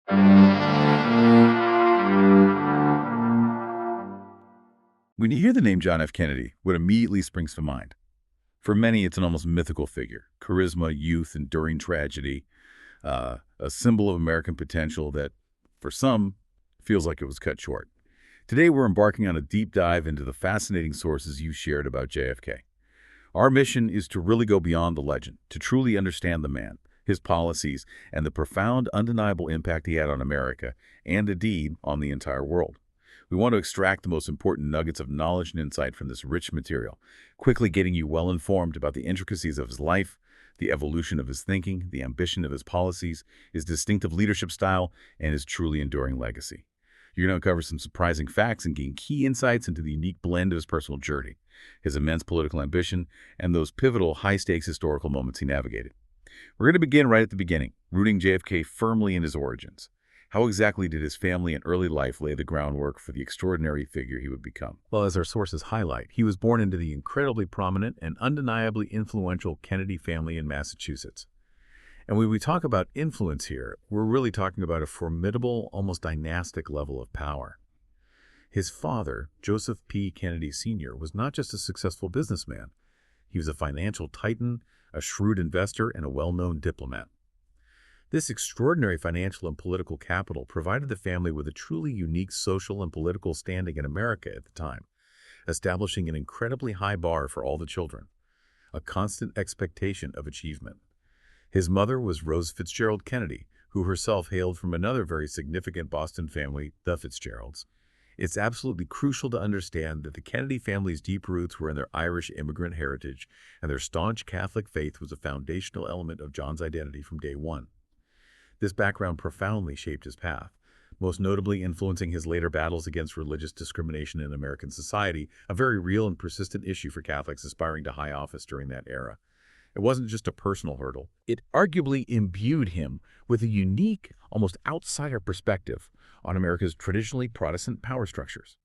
When you hear the name John F. Kennedy, what immediately springs to mind? For many, it's an almost mythical figure. Charisma, youth, enduring tragedy, a symbol of American potential that, for some, feels like it was cut short. Today, we're embarking on a deep dive into the fascinating sources you shared about JFK. Our mission is to really go beyond the legend, to truly understand the man, his policies, and the profound, undeniable impact he had on America, and indeed, on the entire world. We want to extract the most important nuggets of knowledge and insight from this rich material, quickly getting you well informed about the intricacies of his life, the evolution of his thinking, the ambition of his policies, his distinctive leadership style, and his truly enduring legacy. You're going to uncover some surprising facts and gain key insights into the unique blend of his personal journey, his immense political ambition, and those pivotal, high-stakes historical moments he navigated. We're going to begin right at the beginning, rooting JFK firmly in his origins. How exactly did his family and early life lay the groundwork for the extraordinary figure he would become? Well, as our sources highlight, he was born into the incredibly prominent and undeniably influential Kennedy family in Massachusetts. And when we talk about influence here, we're really talking about a formidable, almost dynastic level of power. His father, Joseph P. Kennedy Sr., was not just a successful businessman. He was a financial titan, a shrewd investor, and a well-known diplomat. This extraordinary financial and political capital provided the family with a truly unique social and political standing in America at the time, establishing an incredibly high bar for all the children, a constant expectation of achievement. His mother was Rose Fitzgerald Kennedy, who herself hailed from another very significant Boston family, the Fitzgeralds. It's absolutely crucial to understand that the Kennedy family's deep roots were in their Irish immigrant heritage, and their staunch Catholic faith was a foundational element of John's identity from day one. This background profoundly shaped his path, most notably influencing his later battles against religious discrimination in American society, a very real and persistent issue for Catholics aspiring to high office during that era. It wasn't just a personal hurdle. It arguably imbued him with a unique, almost outsider perspective on America's traditionally Protestant power structures.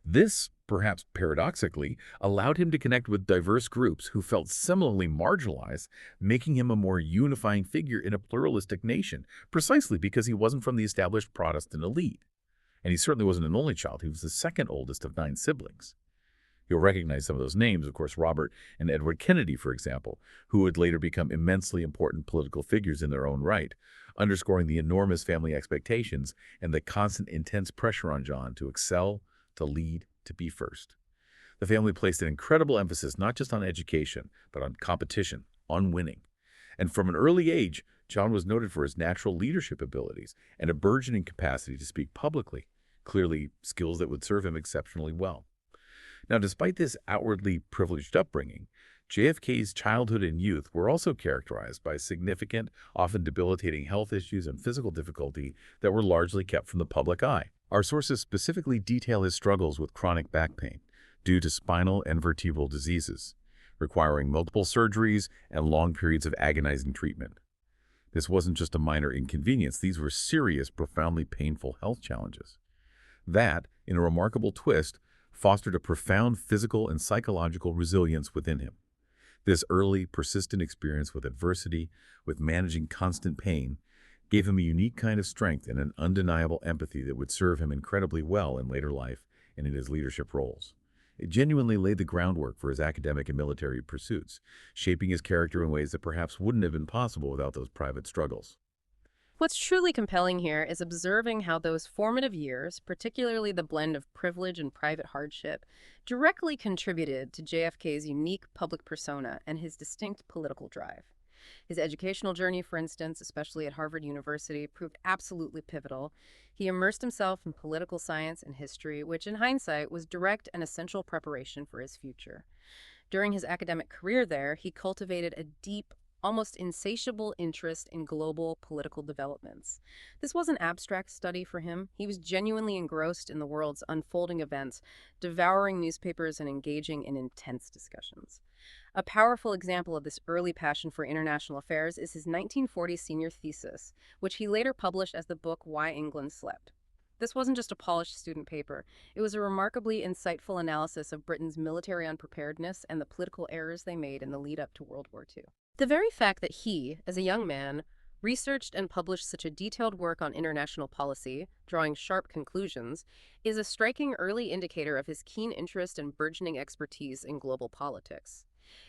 This, perhaps paradoxically, allowed him to connect with diverse groups who felt similarly marginalized, making him a more unifying figure in a pluralistic nation, precisely because he wasn't from the established Protestant elite. And he certainly wasn't an only child. He was the second oldest of 9 siblings. You'll recognize some of those names, of course, Robert and Edward Kennedy, for example, who would later become immensely important political figures in their own right, underscoring the enormous family expectations and the constant intense pressure on John to excel, to lead, to be first. The family placed an incredible emphasis not just on education, but on competition, on winning. And from an early age, John was noted for his natural leadership abilities and a burgeoning capacity to speak publicly, clearly skills that would serve him exceptionally well. Now, despite this outwardly privileged upbringing, JFK's childhood and youth were also characterized by significant, often debilitating health issues and physical difficulty that were largely kept from the public eye. Our sources specifically detail his struggles with chronic back pain due to spinal and vertebral diseases, requiring multiple surgeries and long periods of agonizing treatment. This wasn't just a minor inconvenience, these were serious, profoundly painful health challenges. That, in a remarkable twist, fostered a profound physical and psychological resilience within him. This early, persistent experience with adversity, with managing constant pain, gave him a unique kind of strength and an undeniable empathy that would serve him incredibly well in later life and in his leadership roles. It genuinely laid the groundwork for his academic and military pursuits, shaping his character in ways that perhaps wouldn't have been possible without those private struggles. What's truly compelling here is observing how those formative years, particularly the blend of privilege and private hardship, directly contributed to JFK's unique public persona and his distinct political drive. His educational journey, for instance, especially at Harvard University, proved absolutely pivotal. He immersed himself in political science and history, which in hindsight was direct and essential preparation for his future. During his academic career there, he cultivated a deep, almost insatiable interest in global political developments. This wasn't abstract study for him. He was genuinely engrossed in the world's unfolding events, devouring newspapers and engaging in intense discussions. A powerful example of this early passion for international affairs is his 1940 senior thesis, which he later published as the book Why England Slept. This wasn't just a polished student paper. It was a remarkably insightful analysis of Britain's military unpreparedness and the political errors they made in the lead-up to World War II. The very fact that he, as a young man, researched and published such a detailed work on international policy, drawing sharp conclusions, is a striking early indicator of his keen interest and burgeoning expertise in global politics.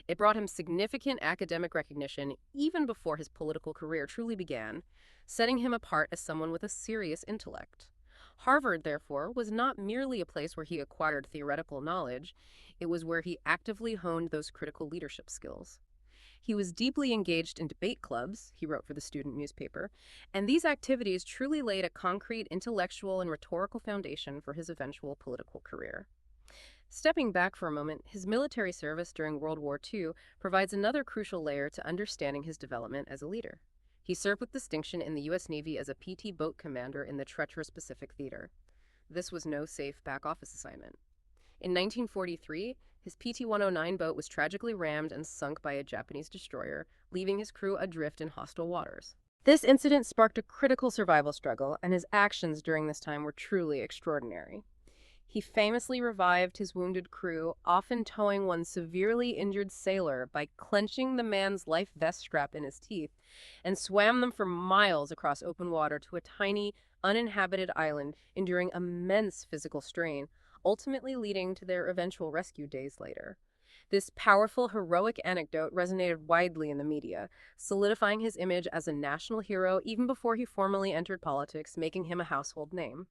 It brought him significant academic recognition even before his political career truly began, setting him apart as someone with a serious intellect. Harvard, therefore, was not merely a place where he acquired theoretical knowledge, it was where he actively honed those critical leadership skills. He was deeply engaged in debate clubs, he wrote for the student newspaper, and these activities truly laid a concrete intellectual and rhetorical foundation for his eventual political career. Stepping back for a moment, his military service during World War II provides another crucial layer to understanding his development as a leader. He served with distinction in the U.S. Navy as a PT boat commander in the treacherous Pacific Theater. This was no safe back office assignment. In 1943, his PT-109 boat was tragically rammed and sunk by a Japanese destroyer, leaving his crew adrift in hostile waters. This incident sparked a critical survival struggle, and his actions during this time were truly extraordinary. He famously revived his wounded crew, often towing one severely injured sailor by clenching the man's life vest strap in his teeth, and swam them for miles across open water to a tiny, uninhabited island, enduring immense physical strain, ultimately leading to their eventual rescue days later. This powerful, heroic anecdote resonated widely in the media, solidifying his image as a national hero even before he formally entered politics, making him a household name.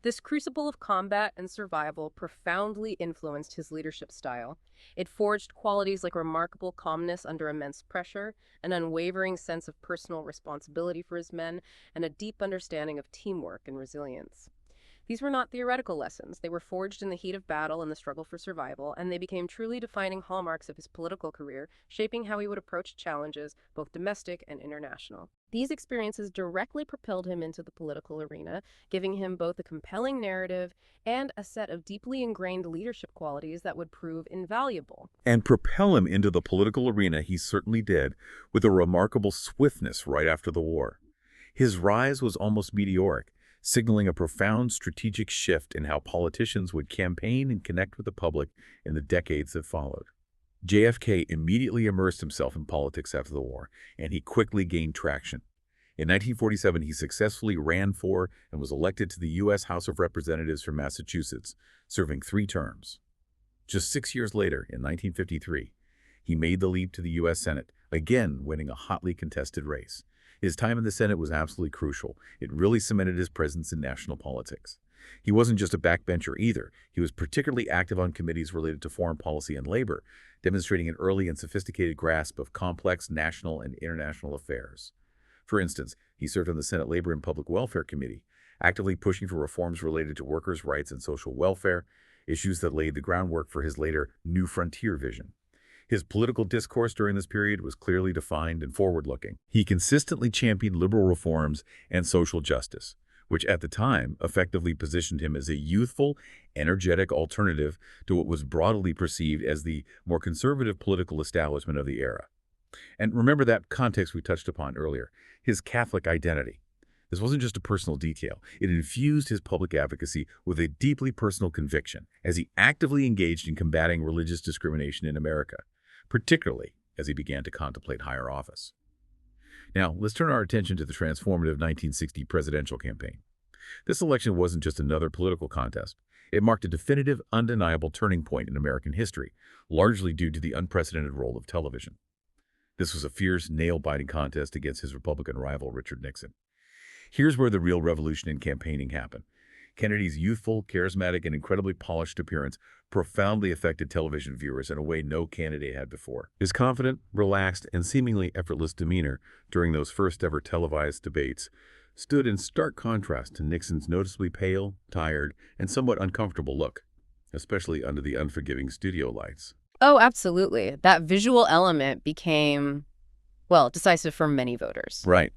This crucible of combat and survival profoundly influenced his leadership style. It forged qualities like remarkable calmness under immense pressure, an unwavering sense of personal responsibility for his men, and a deep understanding of teamwork and resilience. These were not theoretical lessons. They were forged in the heat of battle and the struggle for survival, and they became truly defining hallmarks of his political career, shaping how he would approach challenges, both domestic and international. These experiences directly propelled him into the political arena, giving him both a compelling narrative and a set of deeply ingrained leadership qualities that would prove invaluable. And propel him into the political arena he certainly did, with a remarkable swiftness right after the war. His rise was almost meteoric, signaling a profound strategic shift in how politicians would campaign and connect with the public in the decades that followed. JFK immediately immersed himself in politics after the war, and he quickly gained traction. In 1947, he successfully ran for and was elected to the U.S. House of Representatives from Massachusetts, serving 3 terms. Just 6 years later, in 1953, he made the leap to the U.S. Senate, again winning a hotly contested race. His time in the Senate was absolutely crucial. It really cemented his presence in national politics. He wasn't just a backbencher either. He was particularly active on committees related to foreign policy and labor, demonstrating an early and sophisticated grasp of complex national and international affairs. For instance, he served on the Senate Labor and Public Welfare Committee, actively pushing for reforms related to workers' rights and social welfare, issues that laid the groundwork for his later New Frontier vision. His political discourse during this period was clearly defined and forward-looking. He consistently championed liberal reforms and social justice, which at the time effectively positioned him as a youthful, energetic alternative to what was broadly perceived as the more conservative political establishment of the era. And remember that context we touched upon earlier, his Catholic identity. This wasn't just a personal detail. It infused his public advocacy with a deeply personal conviction as he actively engaged in combating religious discrimination in America, particularly as he began to contemplate higher office. Now, let's turn our attention to the transformative 1960 presidential campaign. This election wasn't just another political contest. It marked a definitive, undeniable turning point in American history, largely due to the unprecedented role of television. This was a fierce, nail-biting contest against his Republican rival, Richard Nixon. Here's where the real revolution in campaigning happened. Kennedy's youthful, charismatic, and incredibly polished appearance profoundly affected television viewers in a way no candidate had before. His confident, relaxed, and seemingly effortless demeanor during those first-ever televised debates stood in stark contrast to Nixon's noticeably pale, tired, and somewhat uncomfortable look, especially under the unforgiving studio lights. Oh, absolutely. That visual element became, well, decisive for many voters. Right.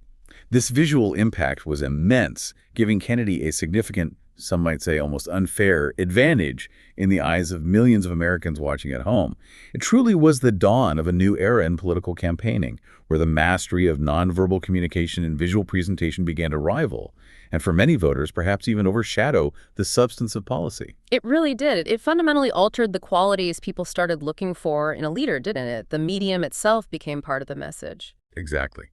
This visual impact was immense, giving Kennedy a significant, some might say almost unfair, advantage in the eyes of millions of Americans watching at home. It truly was the dawn of a new era in political campaigning, where the mastery of nonverbal communication and visual presentation began to rival, and for many voters, perhaps even overshadow the substance of policy. It really did. It fundamentally altered the qualities people started looking for in a leader, didn't it? The medium itself became part of the message. Exactly.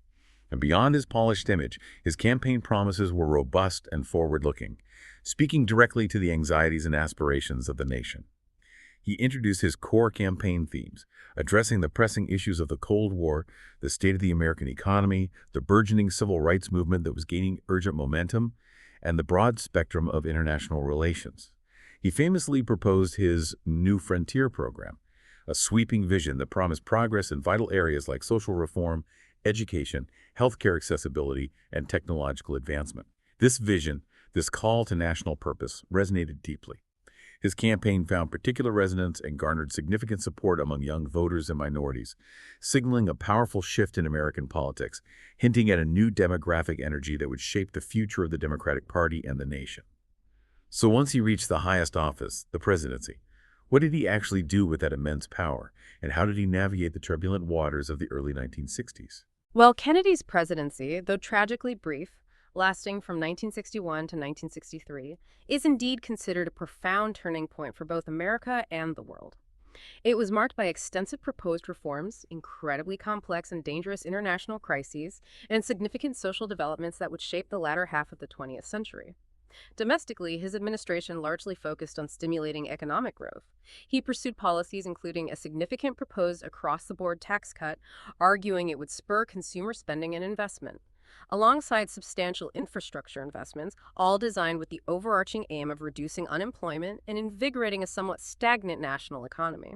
And beyond his polished image, his campaign promises were robust and forward-looking, speaking directly to the anxieties and aspirations of the nation. He introduced his core campaign themes, addressing the pressing issues of the Cold War, the state of the American economy, the burgeoning civil rights movement that was gaining urgent momentum, and the broad spectrum of international relations. He famously proposed his New Frontier program, a sweeping vision that promised progress in vital areas like social reform, education, healthcare accessibility, and technological advancement. This vision, this call to national purpose, resonated deeply. His campaign found particular resonance and garnered significant support among young voters and minorities, signaling a powerful shift in American politics, hinting at a new demographic energy that would shape the future of the Democratic Party and the nation. So once he reached the highest office, the presidency, what did he actually do with that immense power, and how did he navigate the turbulent waters of the early 1960s? Well, Kennedy's presidency, though tragically brief, lasting from 1961 to 1963, is indeed considered a profound turning point for both America and the world. It was marked by extensive proposed reforms, incredibly complex and dangerous international crises, and significant social developments that would shape the latter half of the 20th century. Domestically, his administration largely focused on stimulating economic growth. He pursued policies including a significant proposed across-the-board tax cut, arguing it would spur consumer spending and investment, alongside substantial infrastructure investments, all designed with the overarching aim of reducing unemployment and invigorating a somewhat stagnant national economy.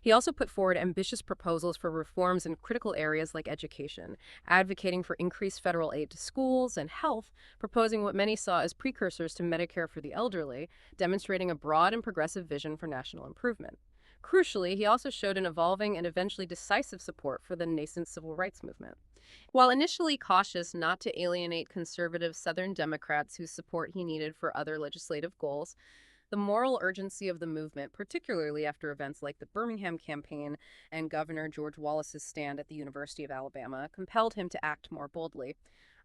He also put forward ambitious proposals for reforms in critical areas like education, advocating for increased federal aid to schools and health, proposing what many saw as precursors to Medicare for the elderly, demonstrating a broad and progressive vision for national improvement. Crucially, he also showed an evolving and eventually decisive support for the nascent civil rights movement. While initially cautious not to alienate conservative Southern Democrats whose support he needed for other legislative goals, the moral urgency of the movement, particularly after events like the Birmingham campaign and Governor George Wallace's stand at the University of Alabama, compelled him to act more boldly.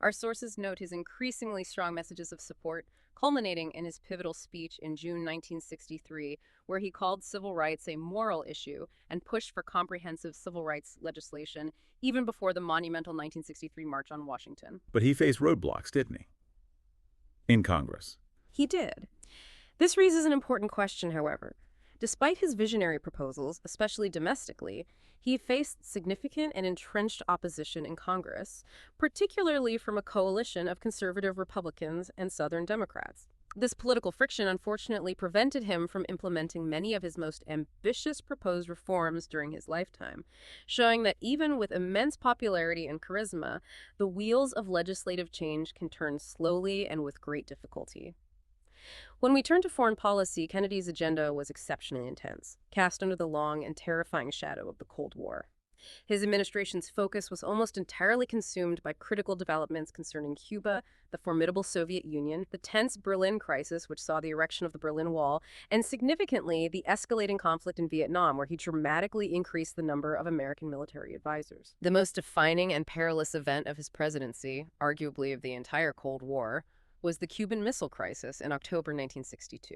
Our sources note his increasingly strong messages of support, culminating in his pivotal speech in June 1963, where he called civil rights a moral issue and pushed for comprehensive civil rights legislation even before the monumental 1963 March on Washington. But he faced roadblocks, didn't he? In Congress. He did. This raises an important question, however. Despite his visionary proposals, especially domestically, he faced significant and entrenched opposition in Congress, particularly from a coalition of conservative Republicans and Southern Democrats. This political friction unfortunately prevented him from implementing many of his most ambitious proposed reforms during his lifetime, showing that even with immense popularity and charisma, the wheels of legislative change can turn slowly and with great difficulty. When we turn to foreign policy, Kennedy's agenda was exceptionally intense, cast under the long and terrifying shadow of the Cold War. His administration's focus was almost entirely consumed by critical developments concerning Cuba, the formidable Soviet Union, the tense Berlin crisis, which saw the erection of the Berlin Wall, and significantly, the escalating conflict in Vietnam, where he dramatically increased the number of American military advisors. The most defining and perilous event of his presidency, arguably of the entire Cold War, was the Cuban Missile Crisis in October 1962.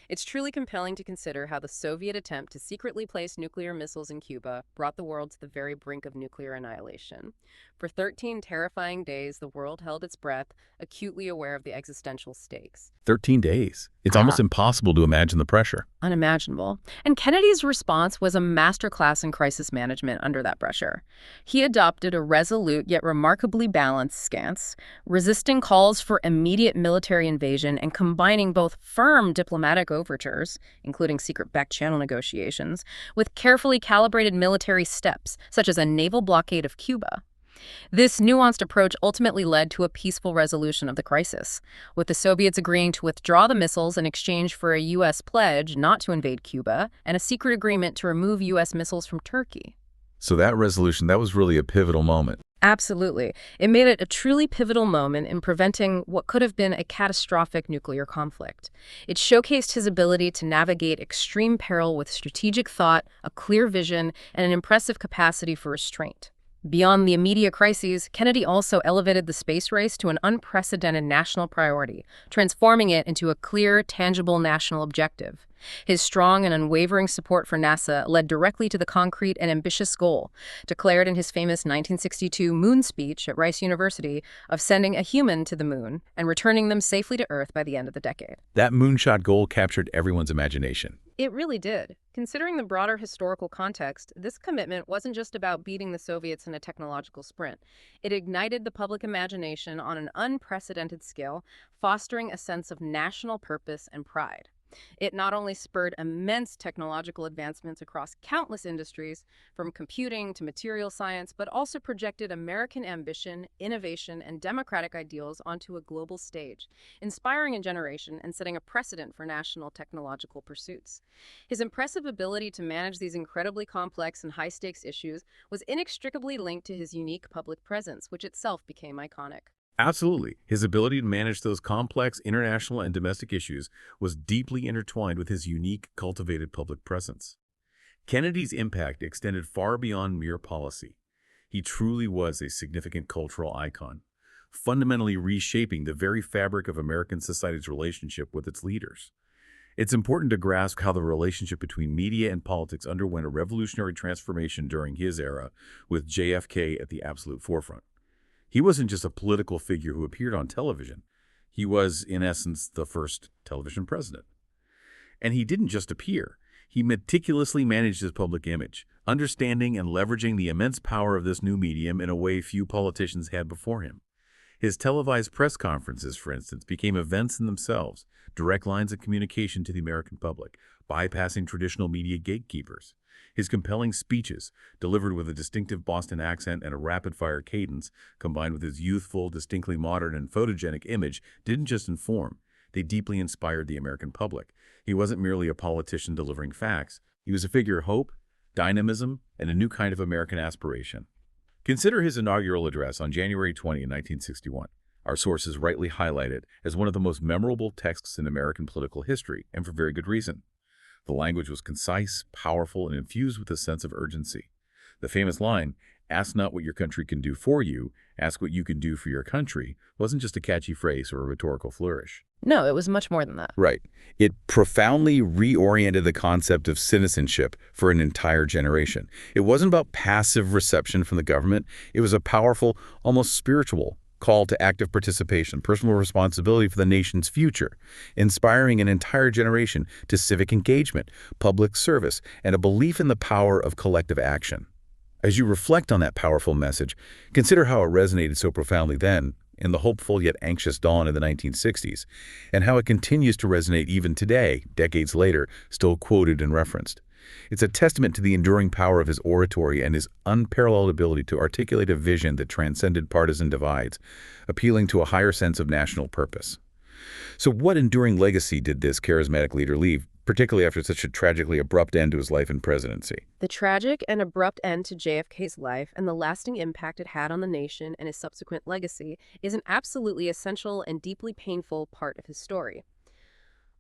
It's truly compelling to consider how the Soviet attempt to secretly place nuclear missiles in Cuba brought the world to the very brink of nuclear annihilation. For 13 terrifying days, the world held its breath, acutely aware of the existential stakes. 13 days. It's almost impossible to imagine the pressure. Unimaginable. And Kennedy's response was a masterclass in crisis management under that pressure. He adopted a resolute yet remarkably balanced stance, resisting calls for immediate military invasion and combining both firm diplomatic overtures, including secret back-channel negotiations, with carefully calibrated military steps, such as a naval blockade of Cuba. This nuanced approach ultimately led to a peaceful resolution of the crisis, with the Soviets agreeing to withdraw the missiles in exchange for a U.S. pledge not to invade Cuba and a secret agreement to remove U.S. missiles from Turkey. So that resolution, that was really a pivotal moment. Absolutely. It made it a truly pivotal moment in preventing what could have been a catastrophic nuclear conflict. It showcased his ability to navigate extreme peril with strategic thought, a clear vision, and an impressive capacity for restraint. Beyond the immediate crises, Kennedy also elevated the space race to an unprecedented national priority, transforming it into a clear, tangible national objective. His strong and unwavering support for NASA led directly to the concrete and ambitious goal, declared in his famous 1962 Moon speech at Rice University, of sending a human to the Moon and returning them safely to Earth by the end of the decade. That moonshot goal captured everyone's imagination. It really did. Considering the broader historical context, this commitment wasn't just about beating the Soviets in a technological sprint. It ignited the public imagination on an unprecedented scale, fostering a sense of national purpose and pride. It not only spurred immense technological advancements across countless industries, from computing to material science, but also projected American ambition, innovation, and democratic ideals onto a global stage, inspiring a generation and setting a precedent for national technological pursuits. His impressive ability to manage these incredibly complex and high-stakes issues was inextricably linked to his unique public presence, which itself became iconic. Absolutely. His ability to manage those complex international and domestic issues was deeply intertwined with his unique, cultivated public presence. Kennedy's impact extended far beyond mere policy. He truly was a significant cultural icon, fundamentally reshaping the very fabric of American society's relationship with its leaders. It's important to grasp how the relationship between media and politics underwent a revolutionary transformation during his era, with JFK at the absolute forefront. He wasn't just a political figure who appeared on television. He was, in essence, the first television president. And he didn't just appear. He meticulously managed his public image, understanding and leveraging the immense power of this new medium in a way few politicians had before him. His televised press conferences, for instance, became events in themselves, direct lines of communication to the American public, bypassing traditional media gatekeepers. His compelling speeches, delivered with a distinctive Boston accent and a rapid-fire cadence, combined with his youthful, distinctly modern and photogenic image, didn't just inform. They deeply inspired the American public. He wasn't merely a politician delivering facts. He was a figure of hope, dynamism, and a new kind of American aspiration. Consider his inaugural address on January 20, 1961. Our sources rightly highlight it as one of the most memorable texts in American political history, and for very good reason. The language was concise, powerful, and infused with a sense of urgency. The famous line, "Ask not what your country can do for you, ask what you can do for your country," wasn't just a catchy phrase or a rhetorical flourish. No, it was much more than that. Right. It profoundly reoriented the concept of citizenship for an entire generation. It wasn't about passive reception from the government. It was a powerful, almost spiritual call to active participation, personal responsibility for the nation's future, inspiring an entire generation to civic engagement, public service, and a belief in the power of collective action. As you reflect on that powerful message, consider how it resonated so profoundly then, in the hopeful yet anxious dawn of the 1960s, and how it continues to resonate even today, decades later, still quoted and referenced. It's a testament to the enduring power of his oratory and his unparalleled ability to articulate a vision that transcended partisan divides, appealing to a higher sense of national purpose. So what enduring legacy did this charismatic leader leave, particularly after such a tragically abrupt end to his life and presidency? The tragic and abrupt end to JFK's life and the lasting impact it had on the nation and his subsequent legacy is an absolutely essential and deeply painful part of his story.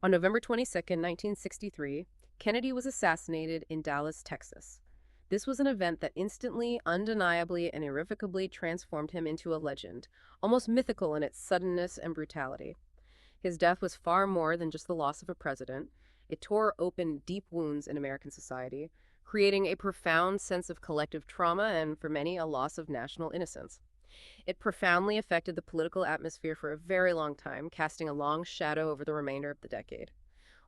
On November 22, 1963, Kennedy was assassinated in Dallas, Texas. This was an event that instantly, undeniably, and irrevocably transformed him into a legend, almost mythical in its suddenness and brutality. His death was far more than just the loss of a president. It tore open deep wounds in American society, creating a profound sense of collective trauma and, for many, a loss of national innocence. It profoundly affected the political atmosphere for a very long time, casting a long shadow over the remainder of the decade.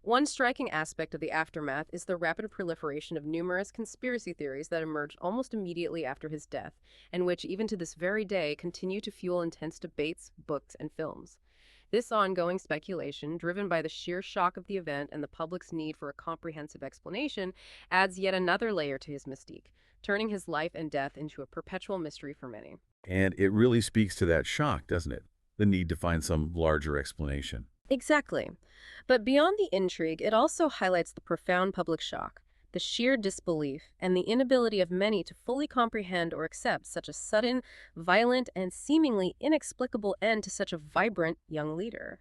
One striking aspect of the aftermath is the rapid proliferation of numerous conspiracy theories that emerged almost immediately after his death, and which, even to this very day, continue to fuel intense debates, books, and films. This ongoing speculation, driven by the sheer shock of the event and the public's need for a comprehensive explanation, adds yet another layer to his mystique, turning his life and death into a perpetual mystery for many. And it really speaks to that shock, doesn't it? The need to find some larger explanation. Exactly. But beyond the intrigue, it also highlights the profound public shock, the sheer disbelief, and the inability of many to fully comprehend or accept such a sudden, violent, and seemingly inexplicable end to such a vibrant young leader.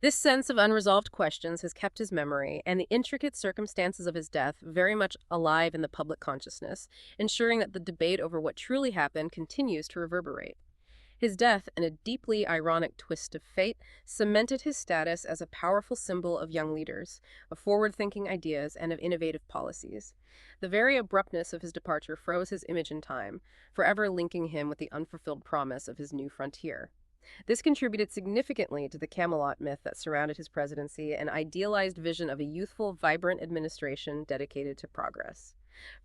This sense of unresolved questions has kept his memory and the intricate circumstances of his death very much alive in the public consciousness, ensuring that the debate over what truly happened continues to reverberate. His death, in a deeply ironic twist of fate, cemented his status as a powerful symbol of young leaders, of forward-thinking ideas, and of innovative policies. The very abruptness of his departure froze his image in time, forever linking him with the unfulfilled promise of his new frontier. This contributed significantly to the Camelot myth that surrounded his presidency, an idealized vision of a youthful, vibrant administration dedicated to progress.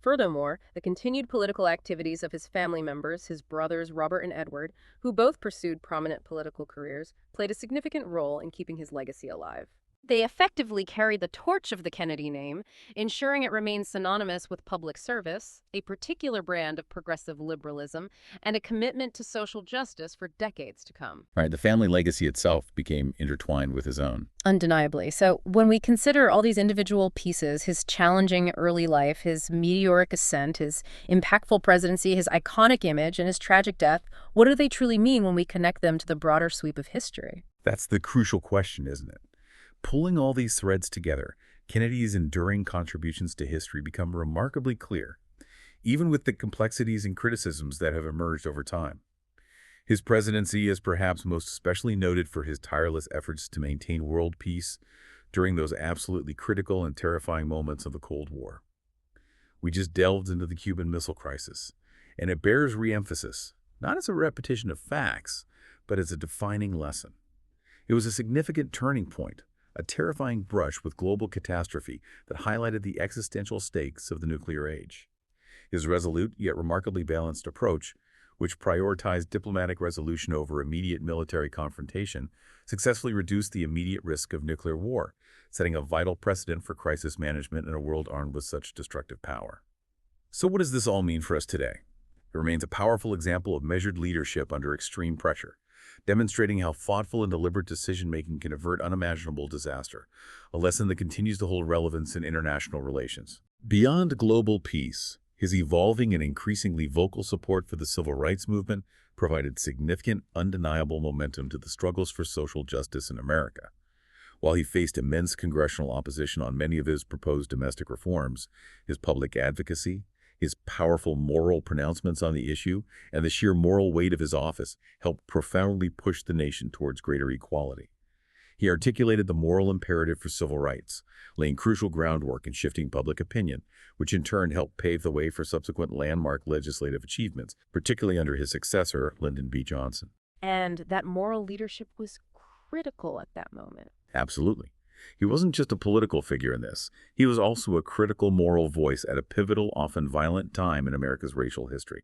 Furthermore, the continued political activities of his family members, his brothers Robert and Edward, who both pursued prominent political careers, played a significant role in keeping his legacy alive. They effectively carried the torch of the Kennedy name, ensuring it remains synonymous with public service, a particular brand of progressive liberalism, and a commitment to social justice for decades to come. Right, the family legacy itself became intertwined with his own. Undeniably. So when we consider all these individual pieces, his challenging early life, his meteoric ascent, his impactful presidency, his iconic image, and his tragic death, what do they truly mean when we connect them to the broader sweep of history? That's the crucial question, isn't it? Pulling all these threads together, Kennedy's enduring contributions to history become remarkably clear, even with the complexities and criticisms that have emerged over time. His presidency is perhaps most especially noted for his tireless efforts to maintain world peace during those absolutely critical and terrifying moments of the Cold War. We just delved into the Cuban Missile Crisis, and it bears re-emphasis, not as a repetition of facts, but as a defining lesson. It was a significant turning point, a terrifying brush with global catastrophe that highlighted the existential stakes of the nuclear age. His resolute yet remarkably balanced approach, which prioritized diplomatic resolution over immediate military confrontation, successfully reduced the immediate risk of nuclear war, setting a vital precedent for crisis management in a world armed with such destructive power. So what does this all mean for us today? It remains a powerful example of measured leadership under extreme pressure, demonstrating how thoughtful and deliberate decision-making can avert unimaginable disaster, a lesson that continues to hold relevance in international relations. Beyond global peace, his evolving and increasingly vocal support for the civil rights movement provided significant, undeniable momentum to the struggles for social justice in America. While he faced immense congressional opposition on many of his proposed domestic reforms, his public advocacy, his powerful moral pronouncements on the issue, and the sheer moral weight of his office helped profoundly push the nation towards greater equality. He articulated the moral imperative for civil rights, laying crucial groundwork in shifting public opinion, which in turn helped pave the way for subsequent landmark legislative achievements, particularly under his successor, Lyndon B. Johnson. And that moral leadership was critical at that moment. Absolutely. He wasn't just a political figure in this. He was also a critical moral voice at a pivotal, often violent time in America's racial history.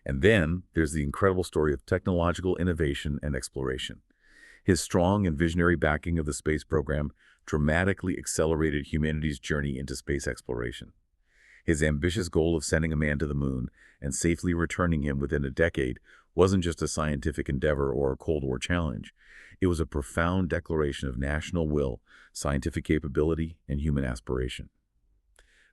And then there's the incredible story of technological innovation and exploration. His strong and visionary backing of the space program dramatically accelerated humanity's journey into space exploration. His ambitious goal of sending a man to the moon and safely returning him within a decade wasn't just a scientific endeavor or a Cold War challenge. It was a profound declaration of national will, scientific capability, and human aspiration.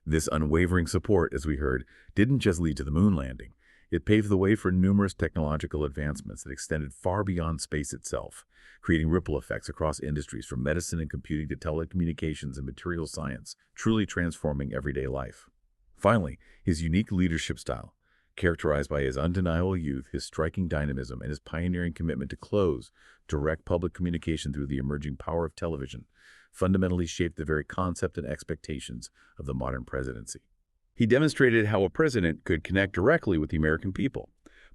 This unwavering support, as we heard, didn't just lead to the moon landing. It paved the way for numerous technological advancements that extended far beyond space itself, creating ripple effects across industries from medicine and computing to telecommunications and material science, truly transforming everyday life. Finally, his unique leadership style, characterized by his undeniable youth, his striking dynamism, and his pioneering commitment to close, direct public communication through the emerging power of television, fundamentally shaped the very concept and expectations of the modern presidency. He demonstrated how a president could connect directly with the American people,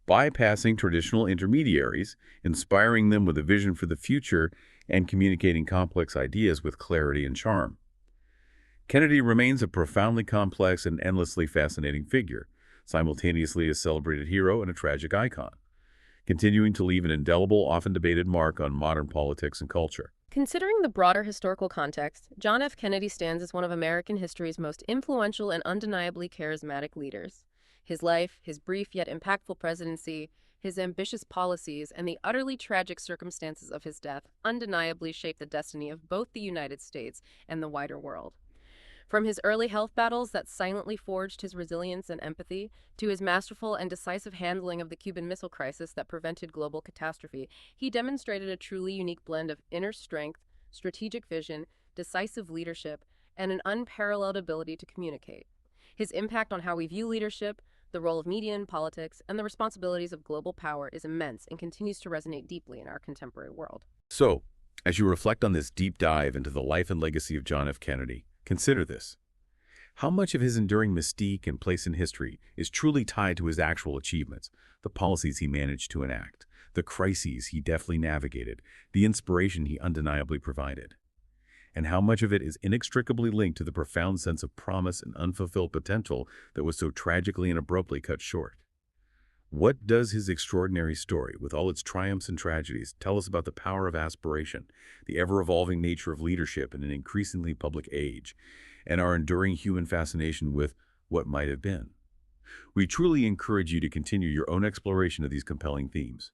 bypassing traditional intermediaries, inspiring them with a vision for the future, and communicating complex ideas with clarity and charm. Kennedy remains a profoundly complex and endlessly fascinating figure, simultaneously a celebrated hero and a tragic icon, continuing to leave an indelible, often debated mark on modern politics and culture. Considering the broader historical context, John F. Kennedy stands as one of American history's most influential and undeniably charismatic leaders. His life, his brief yet impactful presidency, his ambitious policies, and the utterly tragic circumstances of his death undeniably shaped the destiny of both the United States and the wider world. From his early health battles that silently forged his resilience and empathy, to his masterful and decisive handling of the Cuban Missile Crisis that prevented global catastrophe, he demonstrated a truly unique blend of inner strength, strategic vision, decisive leadership, and an unparalleled ability to communicate. His impact on how we view leadership, the role of media in politics, and the responsibilities of global power is immense and continues to resonate deeply in our contemporary world. So, as you reflect on this deep dive into the life and legacy of John F. Kennedy, consider this. How much of his enduring mystique and place in history is truly tied to his actual achievements, the policies he managed to enact, the crises he deftly navigated, the inspiration he undeniably provided? And how much of it is inextricably linked to the profound sense of promise and unfulfilled potential that was so tragically and abruptly cut short? What does his extraordinary story, with all its triumphs and tragedies, tell us about the power of aspiration, the ever-evolving nature of leadership in an increasingly public age, and our enduring human fascination with what might have been? We truly encourage you to continue your own exploration of these compelling themes.